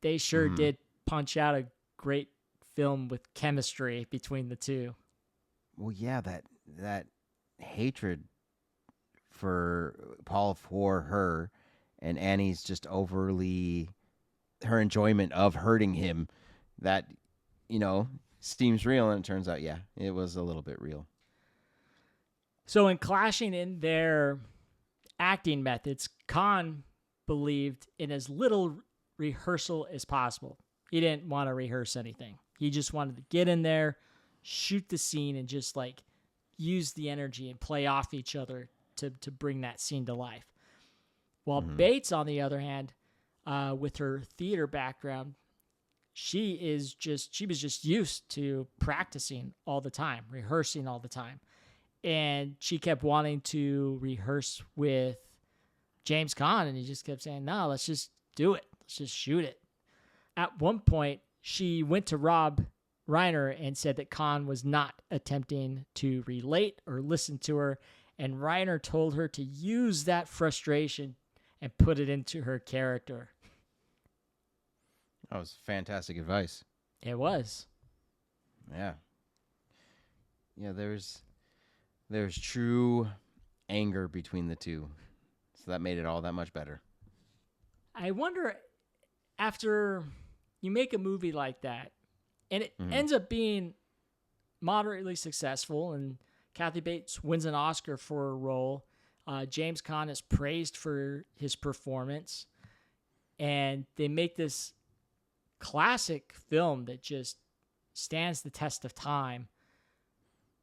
they sure did punch out a great film with chemistry between the two. Well, yeah, that hatred for Paul for her and Annie's just overly, her enjoyment of hurting him, that, seems real, and it turns out, yeah, it was a little bit real. So in clashing in their acting methods, Caan believed in as little rehearsal as possible. He didn't want to rehearse anything. He just wanted to get in there, shoot the scene, and just use the energy and play off each other to bring that scene to life. While Mhm. Bates, on the other hand, with her theater background, she was just used to practicing all the time, rehearsing all the time. And she kept wanting to rehearse with James Caan, and he just kept saying, no, let's just do it. Let's just shoot it. At one point, she went to Rob Reiner and said that Caan was not attempting to relate or listen to her, and Reiner told her to use that frustration and put it into her character. That was fantastic advice. It was. Yeah. Yeah, there's true anger between the two. So that made it all that much better. I wonder, after you make a movie like that, and it ends up being moderately successful, and Kathy Bates wins an Oscar for a role. James Caan is praised for his performance, and they make this classic film that just stands the test of time.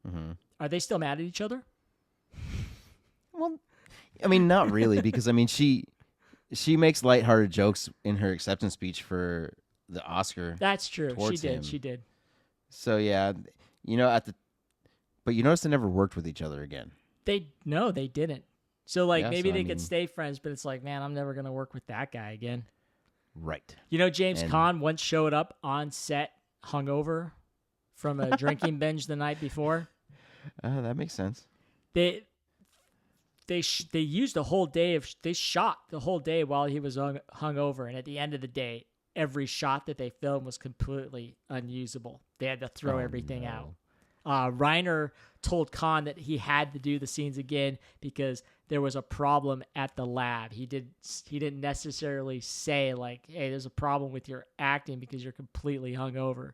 Mm-hmm. Are they still mad at each other? Well, I mean, not really, because I mean, she makes lighthearted jokes in her acceptance speech for the Oscar. That's true. Towards him. She did. So yeah, but you notice they never worked with each other again. They didn't. So like maybe so, they could stay friends, but it's like, man, I'm never gonna work with that guy again. Right. You know, James Caan once showed up on set hungover from a drinking binge the night before. That makes sense. They used the whole day they shot the whole day while he was hungover, and at the end of the day, every shot that they filmed was completely unusable. They had to throw everything out. Reiner told Caan that he had to do the scenes again because there was a problem at the lab. He didn't necessarily say like, "Hey, there's a problem with your acting because you're completely hungover."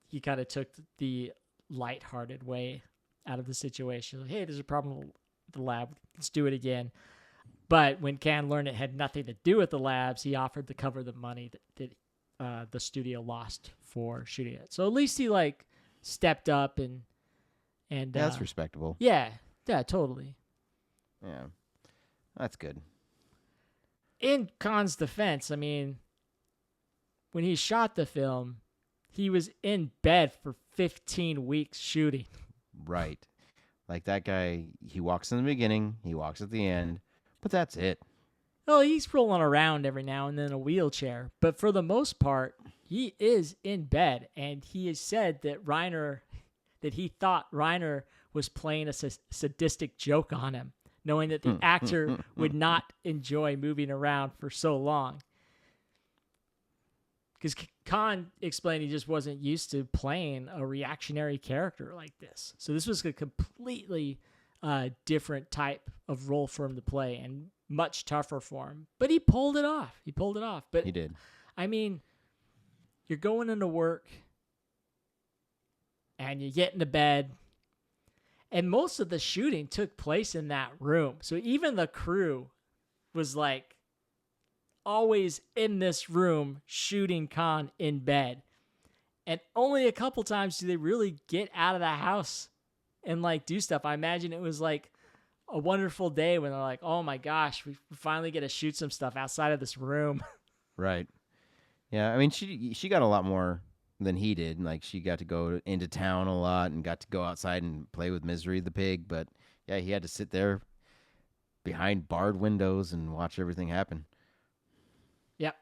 He kind of took the lighthearted way out of the situation. Like, "Hey, there's a problem with the lab. Let's do it again." But when Caan learned it had nothing to do with the labs, he offered to cover the money that the studio lost for shooting it. So at least he like stepped up and that's respectable. Yeah, totally. Yeah, that's good. In Caan's defense, I mean, when he shot the film, he was in bed for 15 weeks shooting. Right. Like that guy, he walks in the beginning, he walks at the end, but that's it. Well, he's rolling around every now and then in a wheelchair, but for the most part, he is in bed, and he has said that he thought Reiner was playing a sadistic joke on him, knowing that the actor would not enjoy moving around for so long. Because Caan explained he just wasn't used to playing a reactionary character like this. So this was a completely different type of role for him to play and much tougher for him. But he pulled it off. But He did. I mean, you're going into work and you get into bed, and most of the shooting took place in that room. So even the crew was like always in this room shooting Caan in bed. And only a couple times do they really get out of the house and like do stuff. I imagine it was like a wonderful day when they're like, oh my gosh, we finally get to shoot some stuff outside of this room. Right. Yeah, I mean, she got a lot more than he did. Like, she got to go into town a lot and got to go outside and play with Misery the pig. But, yeah, he had to sit there behind barred windows and watch everything happen. Yep.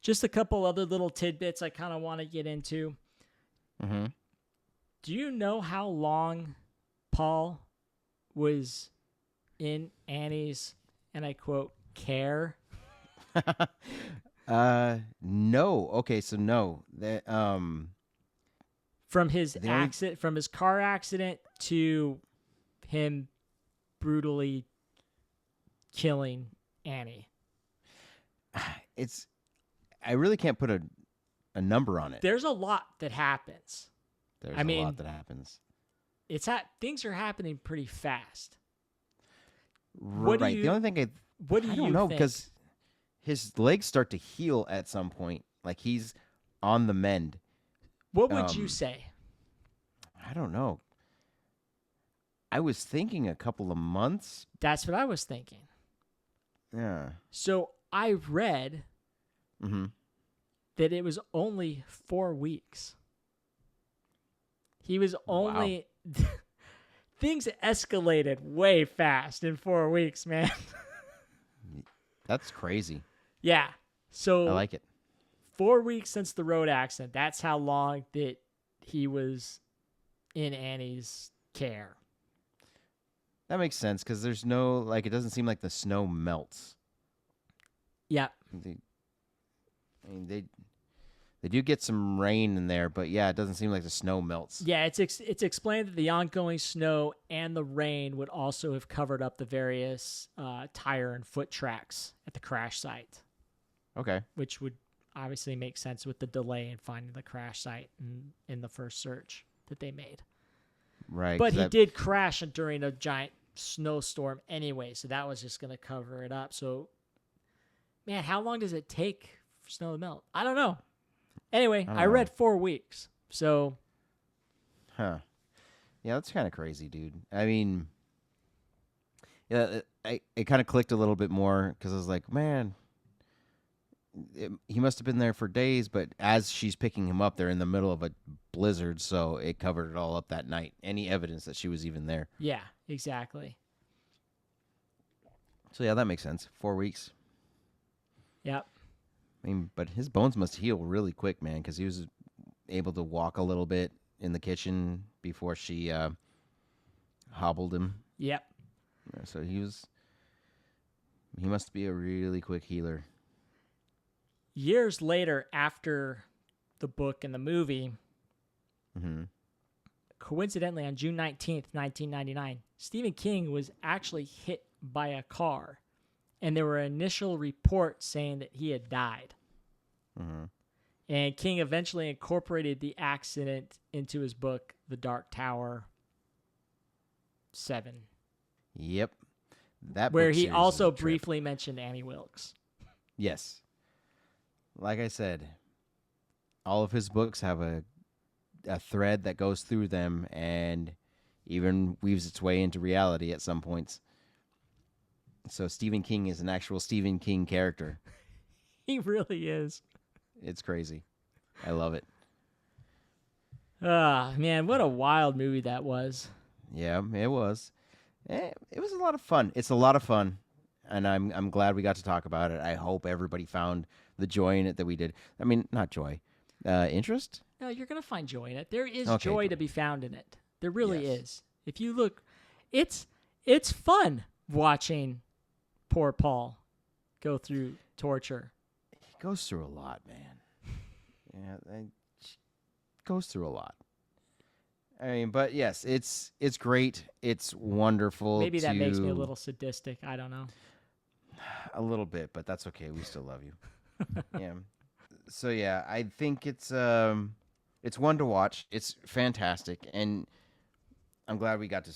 Just a couple other little tidbits I kind of want to get into. Mm-hmm. Do you know how long Paul was in Annie's, and I quote, care? No. Okay, so no. That From his accident, from his car accident to him brutally killing Annie. I really can't put a number on it. There's a lot that happens. There's a lot that happens. Things are happening pretty fast. Right. The only thing I don't know, think? because his legs start to heal at some point. Like, he's on the mend. What would you say? I don't know. I was thinking a couple of months. That's what I was thinking. Yeah. So I read Mm-hmm. that it was only 4 weeks. He was only... Wow. Things escalated way fast in 4 weeks, man. That's crazy. Yeah. So I like it. 4 weeks since the road accident. That's how long that he was in Annie's care. That makes sense because there's no, like, it doesn't seem like the snow melts. Yeah. They do get some rain in there, but yeah, it doesn't seem like the snow melts. Yeah, it's explained that the ongoing snow and the rain would also have covered up the various tire and foot tracks at the crash site. Okay. Which would obviously make sense with the delay in finding the crash site in the first search that they made. Right. But he did crash during a giant snowstorm anyway, so that was just going to cover it up. So, man, how long does it take for snow to melt? I don't know. Anyway, I read 4 weeks, so... Huh. Yeah, that's kind of crazy, dude. I mean, yeah, it kind of clicked a little bit more because I was like, man, he must have been there for days, but as she's picking him up, they're in the middle of a blizzard, so it covered it all up that night. Any evidence that she was even there. Yeah, exactly. So, yeah, that makes sense. 4 weeks. Yep. I mean, but his bones must heal really quick, man, because he was able to walk a little bit in the kitchen before she hobbled him. Yep. So he must be a really quick healer. Years later, after the book and the movie, coincidentally, on June 19th, 1999, Stephen King was actually hit by a car. And there were initial reports saying that he had died. Mm-hmm. And King eventually incorporated the accident into his book, The Dark Tower 7. Yep. Where he also briefly mentioned Annie Wilkes. Yes. Like I said, all of his books have a thread that goes through them and even weaves its way into reality at some points. So Stephen King is an actual Stephen King character. He really is. It's crazy. I love it. Ah, man, what a wild movie that was. Yeah, it was. It was a lot of fun. It's a lot of fun, and I'm glad we got to talk about it. I hope everybody found the joy in it that we did. I mean, not joy. Interest? No, you're going to find joy in it. There is Okay, joy good. to be found in it. There really Yes. is. If you look, it's fun watching poor Paul go through torture. He goes through a lot, man. Yeah, he goes through a lot. I mean, but yes, it's great. It's wonderful. Maybe that makes me a little sadistic. I don't know. A little bit, but that's okay. We still love you. Yeah. So yeah, I think it's one to watch. It's fantastic, and I'm glad we got to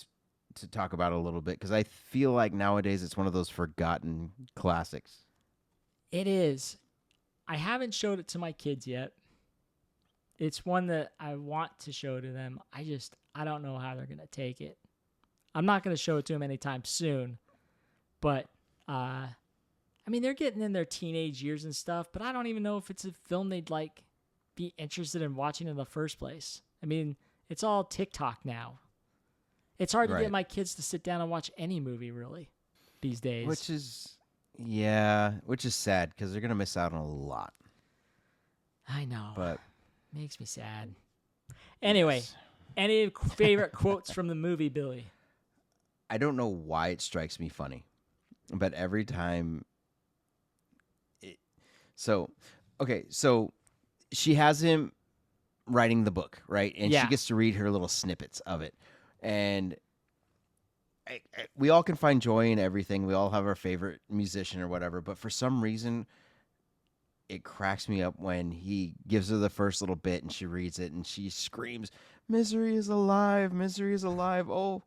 talk about it a little bit because I feel like nowadays it's one of those forgotten classics. It is. I haven't showed it to my kids yet. It's one that I want to show to them. I don't know how they're going to take it. I'm not going to show it to them anytime soon, but I mean, they're getting in their teenage years and stuff, but I don't even know if it's a film they'd like be interested in watching in the first place. I mean, it's all TikTok now. It's hard to get my kids to sit down and watch any movie really these days. Which is sad because they're going to miss out on a lot. I know. But makes me sad. Anyway, yes. Any favorite quotes from the movie, Billy? I don't know why it strikes me funny, but every time So she has him writing the book, right? And Yeah. she gets to read her little snippets of it. And we all can find joy in everything. We all have our favorite musician or whatever. But for some reason, it cracks me up when he gives her the first little bit and she reads it and she screams, "Misery is alive. Misery is alive. Oh,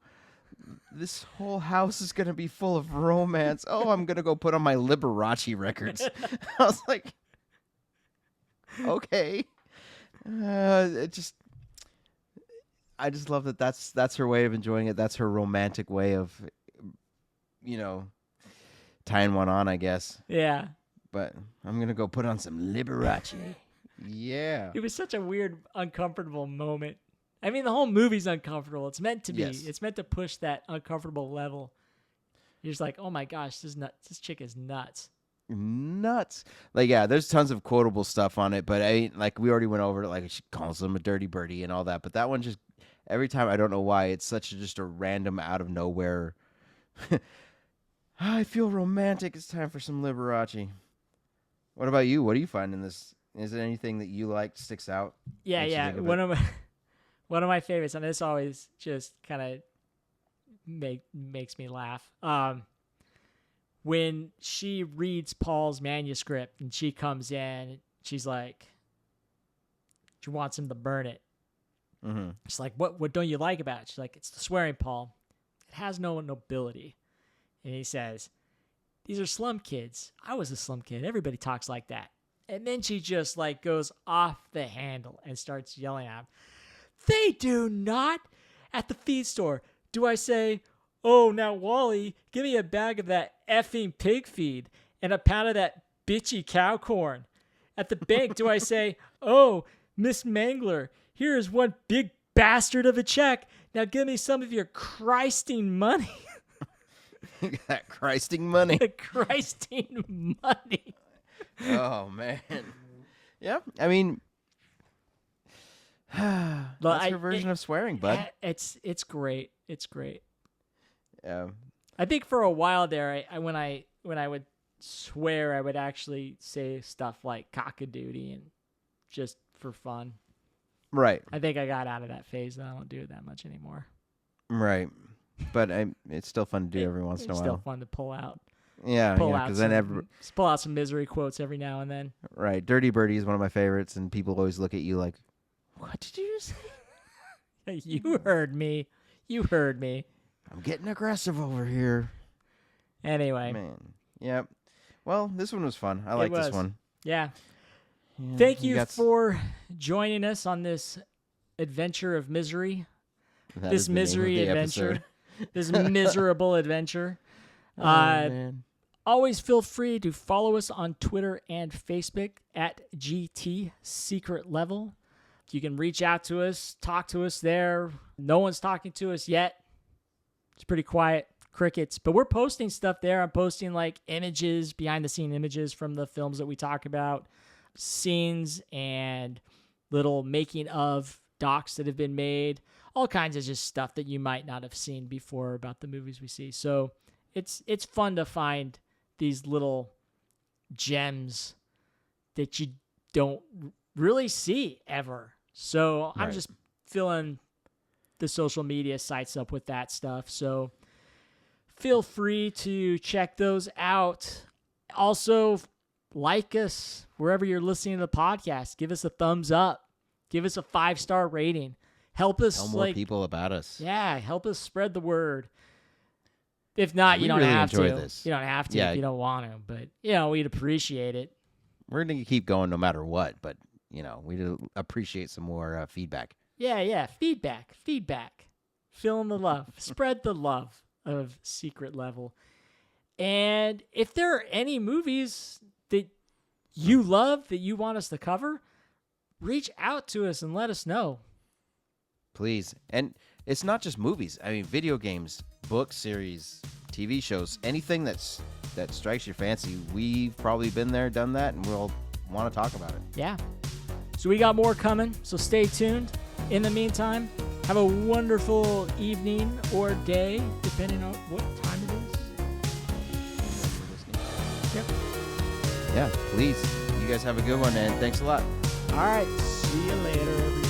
this whole house is going to be full of romance. Oh, I'm going to go put on my Liberace records." I was like, okay. I just love that that's her way of enjoying it. That's her romantic way of, tying one on, I guess. Yeah. But I'm going to go put on some Liberace. Yeah. It was such a weird, uncomfortable moment. I mean, the whole movie's uncomfortable. It's meant to be. Yes. It's meant to push that uncomfortable level. You're just like, oh my gosh, this chick is nuts. Nuts. Like, yeah, there's tons of quotable stuff on it, but we already went over it. Like, she calls him a dirty birdie and all that. But that one just, every time, I don't know why, it's just a random out of nowhere. I feel romantic. It's time for some Liberace. What about you? What do you find in this? Is there anything that you like sticks out? Yeah. One of my favorites, and this always just kind of makes me laugh. When she reads Paul's manuscript and she comes in, she's like, she wants him to burn it. Mm-hmm. She's like, what don't you like about it? She's like, it's the swearing, Paul. It has no nobility. And he says, these are slum kids. I was a slum kid. Everybody talks like that. And then she just like goes off the handle and starts yelling at him. They do not. At the feed store, do I say, oh, now, Wally, give me a bag of that effing pig feed and a pound of that bitchy cow corn? At the bank, do I say, oh, Miss Mangler, here is one big bastard of a check. Now give me some of your Christing money. That Christing money. The Christing money. Oh, man. Yeah, I mean, that's her version of swearing, bud. It's great. It's great. Yeah. I think for a while there, when I would swear, I would actually say stuff like cockadoodie and just for fun. Right. I think I got out of that phase, though. I don't do it that much anymore. Right. But it's still fun to do every once in a while. It's still fun to pull out. Yeah, because then pull out some misery quotes every now and then. Right. Dirty Birdie is one of my favorites, and people always look at you like, what did you just say? You heard me. I'm getting aggressive over here. Anyway. Man. Yep. Well, this one was fun. I like this one. Yeah. Thank you for joining us on this adventure of misery. This misery adventure. This miserable adventure. Man. Always feel free to follow us on Twitter and Facebook at GT Secret Level. You can reach out to us, talk to us there. No one's talking to us yet. It's pretty quiet. Crickets. But we're posting stuff there. I'm posting like images, behind the scene images from the films that we talk about, scenes and little making of docs that have been made, all kinds of just stuff that you might not have seen before about the movies we see. So it's fun to find these little gems that you don't really see ever. So I'm just filling the social media sites up with that stuff. So feel free to check those out. Also, like us wherever you're listening to the podcast. Give us a thumbs up. Give us a 5-star rating. Help us tell more people about us. Yeah, help us spread the word. If not, you don't really have to. This. You don't have to if you don't want to. But we'd appreciate it. We're gonna keep going no matter what. But we'd appreciate some more feedback. Yeah. Feedback. Fill in the love. Spread the love of Secret Level. And if there are any movies that you love that you want us to cover, reach out to us and let us know. Please. And it's not just movies. I mean, video games, book series, TV shows, anything that strikes your fancy. We've probably been there, done that, and we'll want to talk about it. Yeah. So we got more coming, so stay tuned. In the meantime, have a wonderful evening or day, depending on what time it is. Yep. Yeah, please. You guys have a good one, and thanks a lot. All right. See you later, everybody.